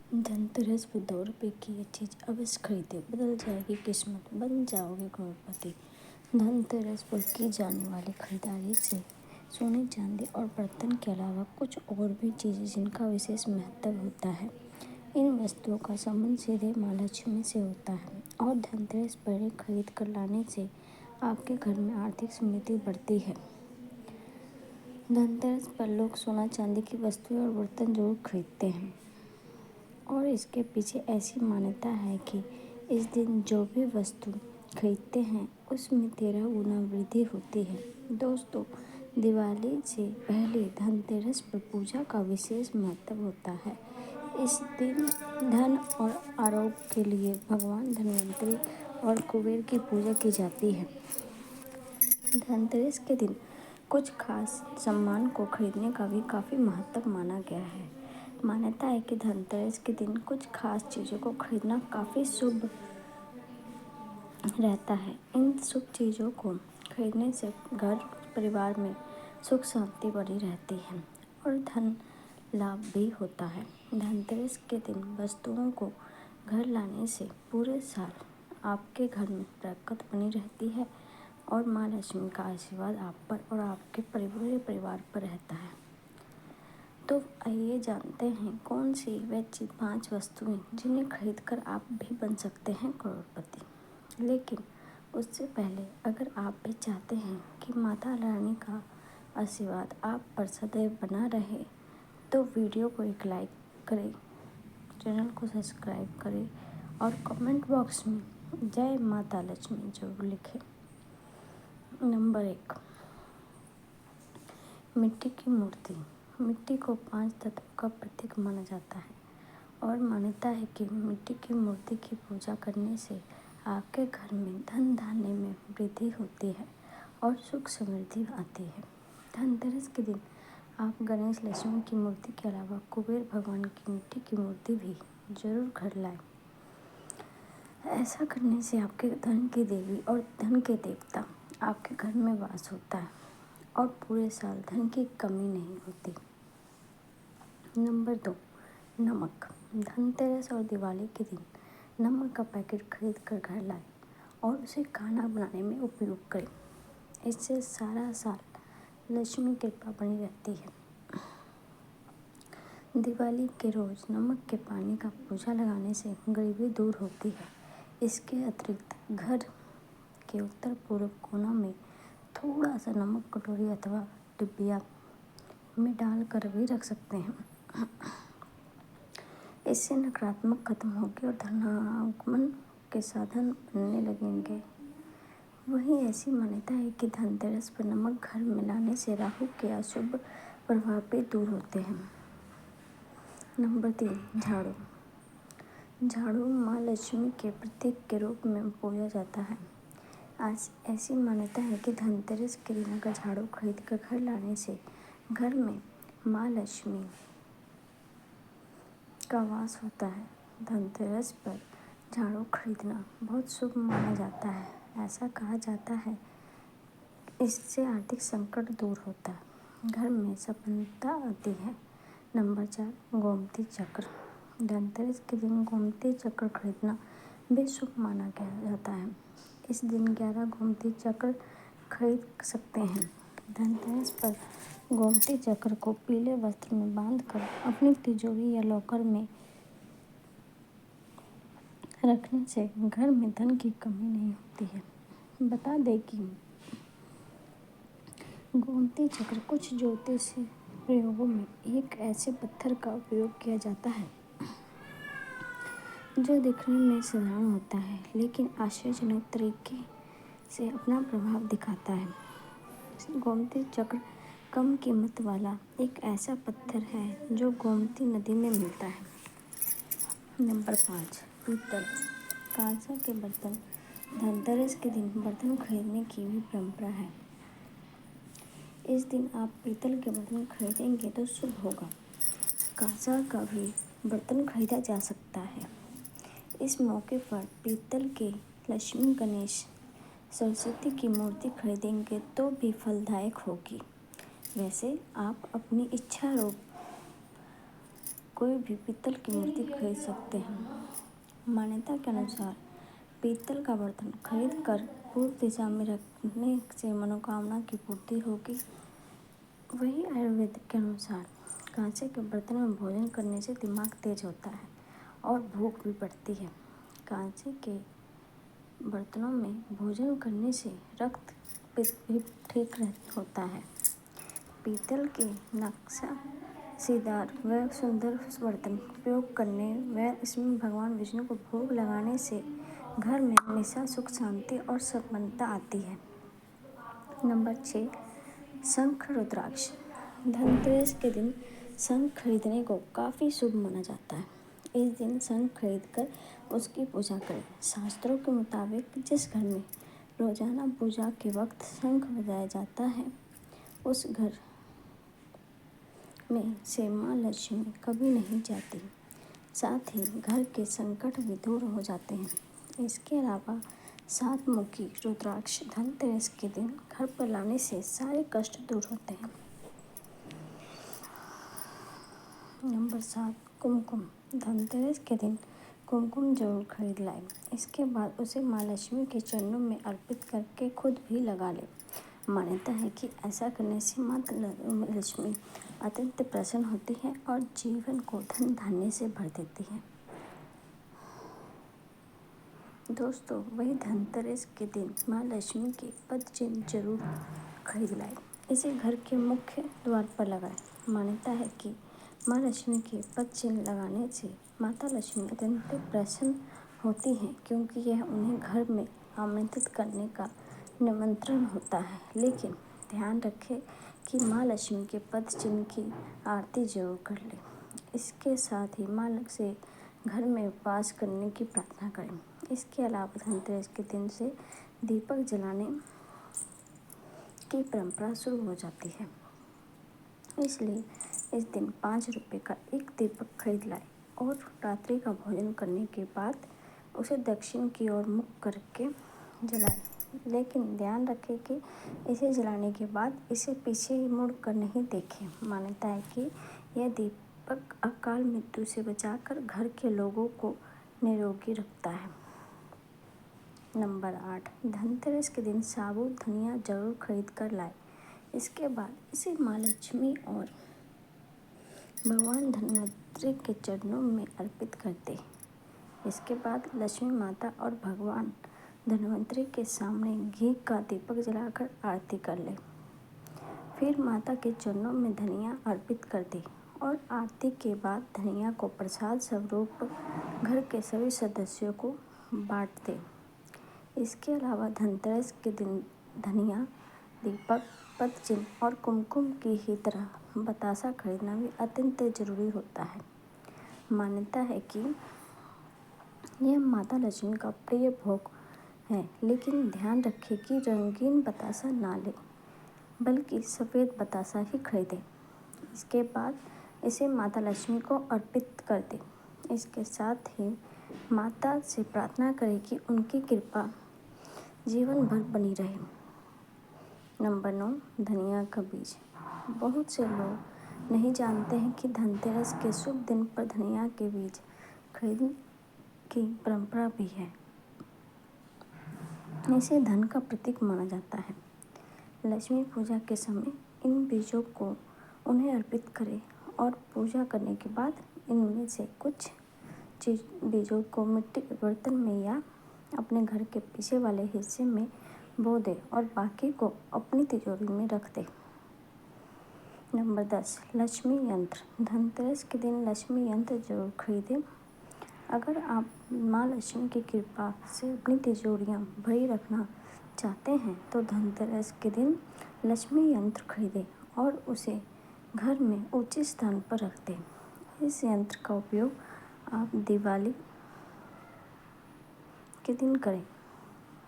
धनतेरस पे 2 रुपए की ये चीज़ अवश्य खरीदें, बदल जाएगी किस्मत, बन जाओगे करोड़पति। धनतेरस पर की जाने वाली खरीदारी से सोने चांदी और बर्तन के अलावा कुछ और भी चीज़ें जिनका विशेष महत्व होता है। इन वस्तुओं का संबंध सीधे माँ लक्ष्मी से होता है और धनतेरस पर इन्हें खरीद कर लाने से आपके घर में आर्थिक समृद्धि बढ़ती है। धनतेरस पर लोग सोना चांदी की वस्तुएं और बर्तन जरूर खरीदते हैं और इसके पीछे ऐसी मान्यता है कि इस दिन जो भी वस्तु खरीदते हैं उसमें 13 गुना वृद्धि होती है। दोस्तों, दिवाली से पहले धनतेरस पर पूजा का विशेष महत्व होता है। इस दिन धन और आरोग्य के लिए भगवान धन्वंतरी और कुबेर की पूजा की जाती है। धनतेरस के दिन कुछ खास सामान को खरीदने का भी काफ़ी महत्व माना गया है। मान्यता है कि धनतेरस के दिन कुछ खास चीज़ों को खरीदना काफ़ी शुभ रहता है। इन शुभ चीज़ों को खरीदने से घर परिवार में सुख शांति बनी रहती है और धन लाभ भी होता है। धनतेरस के दिन वस्तुओं को घर लाने से पूरे साल आपके घर में बरकत बनी रहती है और माँ लक्ष्मी का आशीर्वाद आप पर और आपके पूरे परिवार पर रहता है। तो आइए जानते हैं कौन सी वे 5 वस्तुएं जिन्हें खरीदकर आप भी बन सकते हैं करोड़पति। लेकिन उससे पहले अगर आप भी चाहते हैं कि माता रानी का आशीर्वाद आप पर सदैव बना रहे तो वीडियो को एक लाइक करें, चैनल को सब्सक्राइब करें और कमेंट बॉक्स में जय माता लक्ष्मी जरूर लिखें। नंबर 1, मिट्टी की मूर्ति। मिट्टी को 5 तत्वों का प्रतीक माना जाता है और मान्यता है कि मिट्टी की मूर्ति की पूजा करने से आपके घर में धन धान्य में वृद्धि होती है और सुख समृद्धि आती है। धनतेरस के दिन आप गणेश लक्ष्मी की मूर्ति के अलावा कुबेर भगवान की मिट्टी की मूर्ति भी जरूर घर लाएं। ऐसा करने से आपके धन की देवी और धन के देवता आपके घर में वास होता है और पूरे साल धन की कमी नहीं होती। नंबर 2, नमक। धनतेरस और दिवाली के दिन नमक का पैकेट खरीद कर घर लाएं और उसे खाना बनाने में उपयोग करें। इससे सारा साल लक्ष्मी कृपा बनी रहती है। दिवाली के रोज़ नमक के पानी का पोछा लगाने से गरीबी दूर होती है। इसके अतिरिक्त घर के उत्तर पूर्व कोना में थोड़ा सा नमक कटोरी अथवा डिब्बिया में डाल कर भी रख सकते हैं। इससे नकारात्मक खत्म होगी और धनागमन के साधन बनने लगेंगे। वहीं ऐसी मान्यता है कि धनतेरस पर नमक घर में लाने से राहु के अशुभ प्रभाव भी दूर होते हैं। नंबर 3, झाड़ू। झाड़ू माँ लक्ष्मी के प्रतीक के रूप में पूजा जाता है। आज ऐसी मान्यता है कि धनतेरस के दिन अगर झाड़ू खरीद कर घर लाने से घर में माँ लक्ष्मी का वास होता है। धनतेरस पर झाड़ू खरीदना बहुत शुभ माना जाता है। ऐसा कहा जाता है इससे आर्थिक संकट दूर होता है, घर में सफलता आती है। नंबर 4, गोमती चक्र। धनतेरस के दिन गोमती चक्र खरीदना भी शुभ माना गया जाता है। इस दिन 11 गोमती चक्र खरीद सकते हैं। धनतेरस पर गोमती चक्र को पीले वस्त्र में बांधकर अपनी तिजोरी या लॉकर में रखने से घर में धन की कमी नहीं होती है। बता दें कि गोमती चक्र कुछ ज्योतिषीय प्रयोगों में एक ऐसे पत्थर का उपयोग किया जाता है जो दिखने में साधारण होता है लेकिन आश्चर्यजनक तरीके से अपना प्रभाव दिखाता है। गोमती चक्र कम कीमत वाला एक ऐसा पत्थर है जो गोमती नदी में मिलता है। नंबर 5, पीतल। कांसा के बर्तन। धनतेरस के दिन बर्तन खरीदने की भी परंपरा है। इस दिन आप पीतल के बर्तन खरीदेंगे तो शुभ होगा। कांसा का भी बर्तन खरीदा जा सकता है। इस मौके पर पीतल के लक्ष्मी, गणेश, सरस्वती की मूर्ति खरीदेंगे तो भी फलदायक होगी। वैसे आप अपनी इच्छा रूप कोई भी पीतल की मूर्ति खरीद सकते हैं। मान्यता के अनुसार पीतल का बर्तन खरीद कर पूर्व दिशा में रखने से मनोकामना की पूर्ति होगी। वहीं आयुर्वेद के अनुसार कांसे के बर्तन में भोजन करने से दिमाग तेज होता है और भूख भी बढ़ती है। कांसे के बर्तनों में भोजन करने से रक्त पित्त भी ठीक होता है। पीतल के नक्शासीदार व सुंदर बर्तन उपयोग करने व इसमें भगवान विष्णु को भोग लगाने से घर में हमेशा सुख शांति और संपन्नता आती है। नंबर 6, शंख रुद्राक्ष। धनतेरस के दिन शंख खरीदने को काफ़ी शुभ माना जाता है। इस दिन शंख खरीदकर उसकी पूजा करें। शास्त्रों के मुताबिक जिस घर में रोजाना पूजा के वक्त शंख बजाया जाता है उस घर में से माँ लक्ष्मी कभी नहीं जाती। साथ ही घर के संकट भी दूर हो जाते हैं। इसके अलावा 7 मुखी रुद्राक्ष धनतेरस के दिन घर पर लाने से सारे कष्ट दूर होते हैं। नंबर 7, कुमकुम। धनतेरस के दिन कुमकुम जरूर खरीद लाएं। इसके बाद उसे माँ लक्ष्मी के चरणों में अर्पित करके खुद भी लगा लें। मान्यता है कि ऐसा करने से माता लक्ष्मी अत्यंत प्रसन्न होती है और जीवन को धन धान्य से भर देती है। दोस्तों, वही धनतेरस के दिन माँ लक्ष्मी के पद चिन्ह जरूर खरीद लाएं। इसे घर के मुख्य द्वार पर लगाएं। मान्यता है कि माँ लक्ष्मी के पद चिन्ह लगाने से माता लक्ष्मी अत्यंत प्रसन्न होती हैं, क्योंकि यह उन्हें घर में आमंत्रित करने का निमंत्रण होता है। लेकिन ध्यान रखें कि माँ लक्ष्मी के पद चिन्ह की आरती जरूर कर लें। इसके साथ ही माँ से घर में वास करने की प्रार्थना करें। इसके अलावा धनतेरस के दिन से दीपक जलाने की परंपरा शुरू हो जाती है। इसलिए इस दिन 5 रुपये का एक दीपक खरीद लाएं और रात्रि का भोजन करने के बाद उसे दक्षिण की ओर मुख करके जलाएं। लेकिन ध्यान रखें कि इसे जलाने के बाद इसे पीछे मुड़ कर नहीं देखें। मान्यता है कि यह दीपक अकाल मृत्यु से बचाकर घर के लोगों को निरोगी रखता है। नंबर 8, धनतेरस के दिन साबुत धनिया जरूर खरीद कर लाएं। इसके बाद इसे माँ लक्ष्मी और भगवान धन्वंतरि के चरणों में अर्पित कर दें। इसके बाद लक्ष्मी माता और भगवान धन्वंतरि के सामने घी का दीपक जलाकर आरती कर लें। फिर माता के चरणों में धनिया अर्पित कर दें और आरती के बाद धनिया को प्रसाद स्वरूप घर के सभी सदस्यों को बांट दें। इसके अलावा धनतेरस के दिन धनिया, दीपक, पद चिन्ह और कुमकुम की ही तरह बतासा खरीदना भी अत्यंत जरूरी होता है। मान्यता है कि यह माता लक्ष्मी का प्रिय भोग है, लेकिन ध्यान रखें कि रंगीन बतासा ना लें, बल्कि सफ़ेद बतासा ही खरीदें। इसके बाद इसे माता लक्ष्मी को अर्पित कर दें। इसके साथ ही माता से प्रार्थना करें कि उनकी कृपा जीवन भर बनी रहे। नंबर 9, धनिया का बीज। बहुत से लोग नहीं जानते हैं कि धनतेरस के शुभ दिन पर धनिया के बीज खरीदने की परंपरा भी है। इसे धन का प्रतीक माना जाता है। लक्ष्मी पूजा के समय इन बीजों को उन्हें अर्पित करें और पूजा करने के बाद इनमें से कुछ बीजों को मिट्टी के बर्तन में या अपने घर के पीछे वाले हिस्से में बो दें और बाकी को अपनी तिजोरी में रख दें। नंबर 10, लक्ष्मी यंत्र। धनतेरस के दिन लक्ष्मी यंत्र जरूर खरीदें। अगर आप माँ लक्ष्मी की कृपा से अपनी तिजोरियाँ भरी रखना चाहते हैं तो धनतेरस के दिन लक्ष्मी यंत्र खरीदें और उसे घर में उचित स्थान पर रख दें। इस यंत्र का उपयोग आप दिवाली के दिन करें।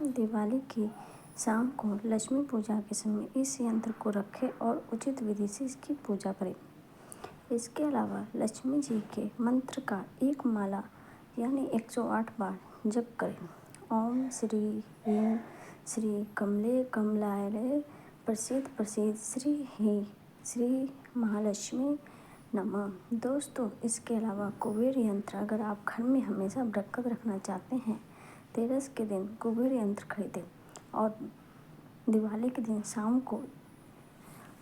दिवाली की शाम को लक्ष्मी पूजा के समय इस यंत्र को रखें और उचित विधि से इसकी पूजा करें। इसके अलावा लक्ष्मी जी के मंत्र का एक माला यानी 108 बार जप करें। ओम श्री ह्रीं श्री कमले कमलाय प्रसीद प्रसीद श्री ही श्री महालक्ष्मी नमः। दोस्तों, इसके अलावा कुबेर यंत्र अगर आप घर में हमेशा बरकत रखना चाहते हैं, धनतेरस के दिन कुबेर यंत्र खरीदें और दिवाली के दिन शाम को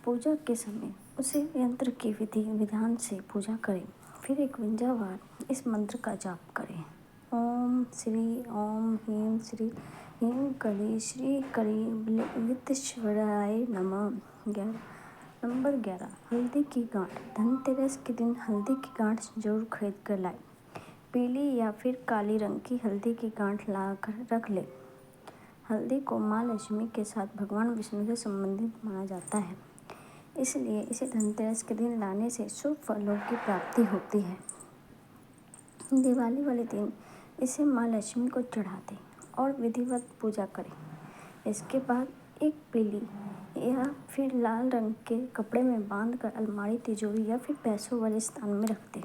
पूजा के समय उसे यंत्र की विधि विधान से पूजा करें। फिर 51 बार इस मंत्र का जाप करें। ओम ह्रीं कली श्री कली वित्तेश्वराय नमः। नंबर 11, हल्दी की गांठ। धनतेरस के दिन हल्दी की गांठ जरूर खरीद कर लाएं। पीली या फिर काली रंग की हल्दी की गांठ लाकर रख लें। हल्दी को माँ लक्ष्मी के साथ भगवान विष्णु से संबंधित माना जाता है, इसलिए इसे धनतेरस के दिन लाने से शुभ फलों की प्राप्ति होती है। दिवाली वाले दिन इसे माँ लक्ष्मी को चढ़ा दें और विधिवत पूजा करें। इसके बाद एक पीली या फिर लाल रंग के कपड़े में बांधकर अलमारी, तिजोरी या फिर पैसों वाले स्थान में रख दें।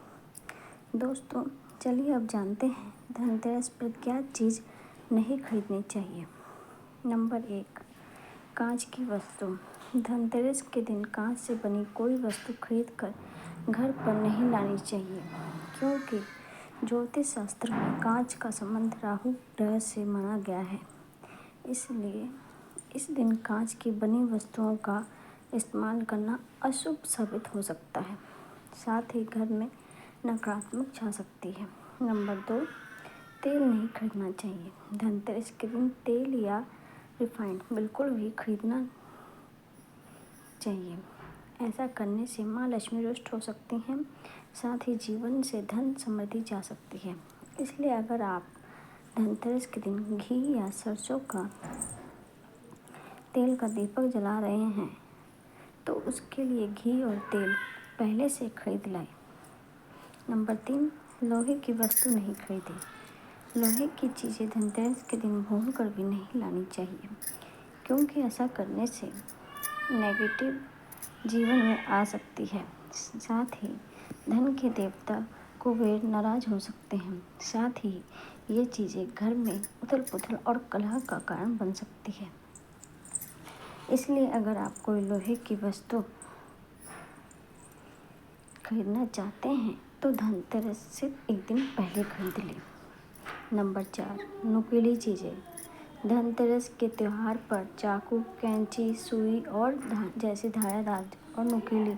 दोस्तों, चलिए अब जानते हैं धनतेरस पर क्या चीज़ नहीं खरीदनी चाहिए। नंबर 1, कांच की वस्तु। धनतेरस के दिन कांच से बनी कोई वस्तु खरीद कर घर पर नहीं लानी चाहिए, क्योंकि ज्योतिष शास्त्र में कांच का संबंध राहु ग्रह से माना गया है। इसलिए इस दिन कांच की बनी वस्तुओं का इस्तेमाल करना अशुभ साबित हो सकता है, साथ ही घर में नकारात्मक छा सकती है। नंबर 2, तेल नहीं खरीदना चाहिए। धनतेरस के दिन तेल या रिफाइंड बिल्कुल भी खरीदना चाहिए। ऐसा करने से माँ लक्ष्मी रुष्ट हो सकती हैं, साथ ही जीवन से धन समृद्धि जा सकती है। इसलिए अगर आप धनतेरस के दिन घी या सरसों का तेल का दीपक जला रहे हैं, तो उसके लिए घी और तेल पहले से खरीद लाएं। नंबर 3, लोहे की वस्तु नहीं खरीदें। लोहे की चीज़ें धनतेरस के दिन भून कर भी नहीं लानी चाहिए, क्योंकि ऐसा करने से नेगेटिव जीवन में आ सकती है। साथ ही धन के देवता कुबेर नाराज हो सकते हैं। साथ ही ये चीज़ें घर में उथल पुथल और कलह का कारण बन सकती है। इसलिए अगर आप कोई लोहे की वस्तु खरीदना चाहते हैं, तो धनतेरस से एक दिन पहले खरीद लें। नंबर 4, नुकीली चीज़ें। धनतेरस के त्यौहार पर चाकू, कैंची, सुई और जैसी धारदार और नुकीली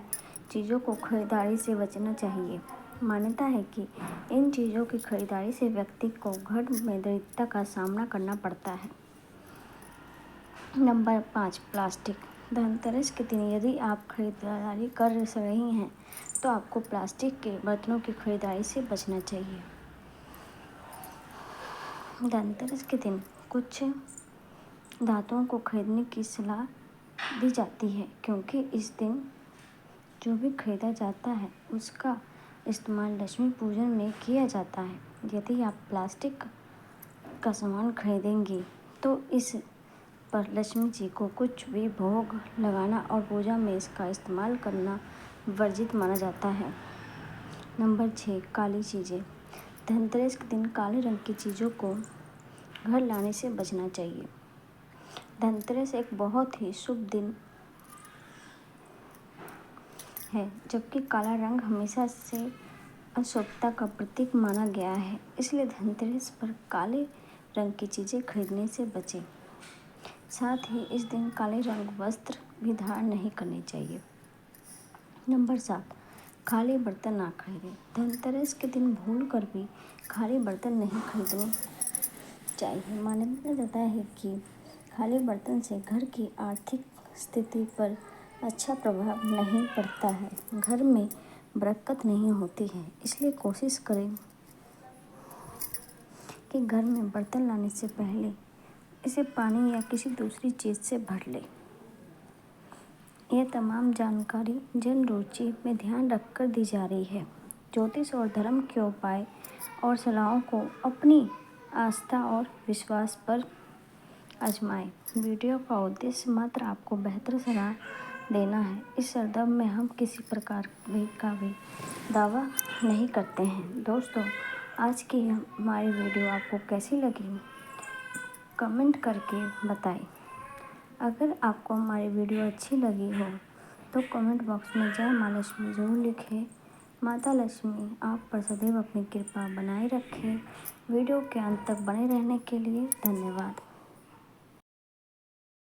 चीज़ों को खरीदारी से बचना चाहिए। मान्यता है कि इन चीज़ों की खरीदारी से व्यक्ति को घर में दरिद्रता का सामना करना पड़ता है। Number 5, plastic. धनतेरस के दिन यदि आप खरीदारी कर रही हैं, तो आपको प्लास्टिक के बर्तनों की खरीदारी से बचना चाहिए। धनतेरस के दिन कुछ धातुओं को खरीदने की सलाह दी जाती है, क्योंकि इस दिन जो भी खरीदा जाता है उसका इस्तेमाल लक्ष्मी पूजन में किया जाता है। यदि आप प्लास्टिक का सामान खरीदेंगी, तो इस पर लक्ष्मी जी को कुछ भी भोग लगाना और पूजा में इसका इस्तेमाल करना वर्जित माना जाता है। नंबर 6, काली चीज़ें। धनतेरस के दिन काले रंग की चीज़ों को घर लाने से बचना चाहिए। धनतेरस एक बहुत ही शुभ दिन है, जबकि काला रंग हमेशा से अशुभता का प्रतीक माना गया है। इसलिए धनतेरस पर काले रंग की चीज़ें खरीदने से बचें। साथ ही इस दिन काले रंग वस्त्र भी धारण नहीं करने चाहिए। नंबर 7, खाली बर्तन ना खरीदें। धनतेरस के दिन भूल कर भी खाली बर्तन नहीं खरीदने चाहिए। माना जाता है कि खाली बर्तन से घर की आर्थिक स्थिति पर अच्छा प्रभाव नहीं पड़ता है, घर में बरकत नहीं होती है। इसलिए कोशिश करें कि घर में बर्तन लाने से पहले इसे पानी या किसी दूसरी चीज़ से भर लें। यह तमाम जानकारी जन रुचि में ध्यान रखकर दी जा रही है। ज्योतिष और धर्म के उपाय और सलाहों को अपनी आस्था और विश्वास पर आजमाएं। वीडियो का उद्देश्य मात्र आपको बेहतर सलाह देना है। इस संदर्भ में हम किसी प्रकार का भी दावा नहीं करते हैं। दोस्तों, आज की हमारी वीडियो आपको कैसी लगी, कमेंट करके बताएं। अगर आपको हमारी वीडियो अच्छी लगी हो, तो कमेंट बॉक्स में जय माँ लक्ष्मी ज़रूर लिखें माता लक्ष्मी आप पर सदैव अपनी कृपा बनाए रखें। वीडियो के अंत तक बने रहने के लिए धन्यवाद।